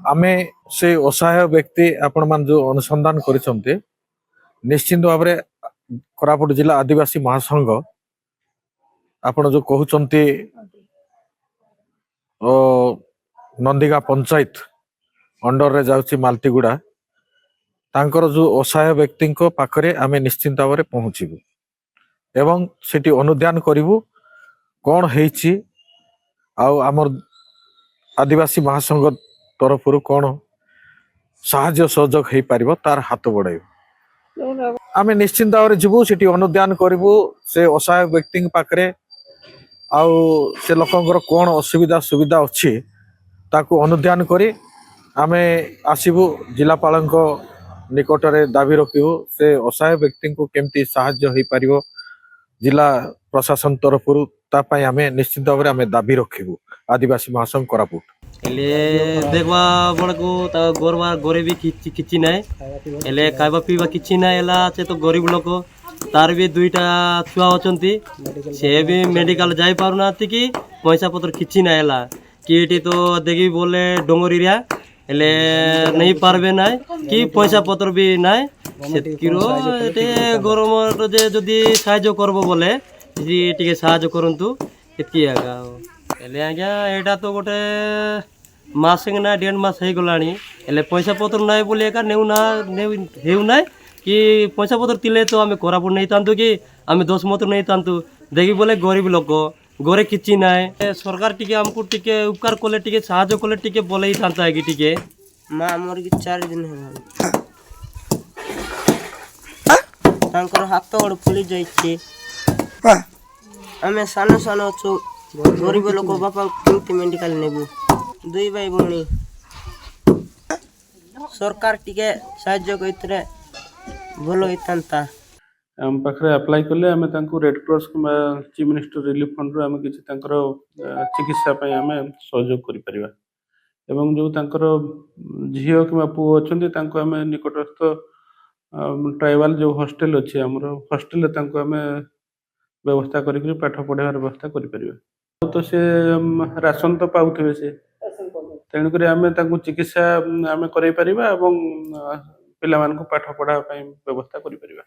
आमे से असहाय व्यक्ति आपण मान जो अनुसंधान करिसंते निश्चित भाव में कोरापुट जिला आदिवासी महासंघ आपण जो कहउचंती नंदिगा पंचायत अंडर रे जाउची मालतीगुड़ा तांकर जो असहाय व्यक्ति पाखरे आमे निश्चित भाव में पहुंचबू एवं सेठी अनुध्यान करिवु कौन हेची आमर आदिवासी महासंघ तरफ कौन साहाय्य सहयोग हो पार तार हाथ बढ़ाइबू आमे निश्चिंत भाव में जीवु सेठी अनुध्यान करिवु से असहाय व्यक्ति पाखरे आउ से लोकंकर कौन असुविधा सुविधा अच्छी ताकू अनुध्यान करी आमे आसीबू जिलापालक निकट में दाबी रखिबू से असहाय व्यक्ति को केमती साहाय्य हो पार जिला प्रशासन तरफ आमे निश्चित भाव में आमे दाबी रखिबू आदिवासी महासंघ कोरापुट देखवा बड़को गोरवा गोरे भी किछि नाय एले खाइबा पीबा किछि नाय एला से तो गरीब लोक तार भी दुईटा छुआ अछंती से भी मेडिकल जाई पारुना कि पैसा पत्र किछि नाय एला किटी तो देखी बोले डोंगरिया एले नहीं पारबे नाय कि पैसा पत्र भी नाय सेतकिरो एते गरम जे जदी साहाय्य करबो बोले जी टिके साहाय्य करंतु एतकी आगा एले आज्ञा एटा तो गोटे मास ना 1.5 मास हो गलानी एले पैसा पत्र नाय बोले एका नेउ ना हेउ नाय कि पैसा पत्र तिले तो आमे कोरापुट नहीं तांतु कि आमे 10 मत नहीं तांतु देखी बोले गरीब लोक गोरे किछि नाय सरकार टिके हमको टिके उपकार कोले टिके साहाय्य कोले टिके बोले ही तांता है कि टिके मां मोर की 4 दिन हो तांकर हाथ गोड़ फुली जाई छी आमे सानो सानो छु गरीब लोक बापा केमती मेडिकल नेबू दुई भाई भौणी सरकार टिके साहाय्य कइतरे भलो होइतांता हम पाखरे अप्लाई कले आमे तांको रेड क्रॉस किंबा चीफ मिनिस्टर रिलीफ फंड रो आमे किछि तांकर चिकित्सा पय आमे सहयोग करि परिबा एवं जो तांकर झियो किंबा पु अछंती तांको आमे निकटस्थ ट्राइबल जो हॉस्टल अछि हमरो हॉस्टल तांको आमे व्यवस्था करी पाठ पढ़ार व्यवस्था करि परिबा तो से राशन तो पाउथबे से तेणुक आमे तांको चिकित्सा आमे करै परिबा एवं पिला मान को पाठ पढ़ा पय व्यवस्था करि परिबा।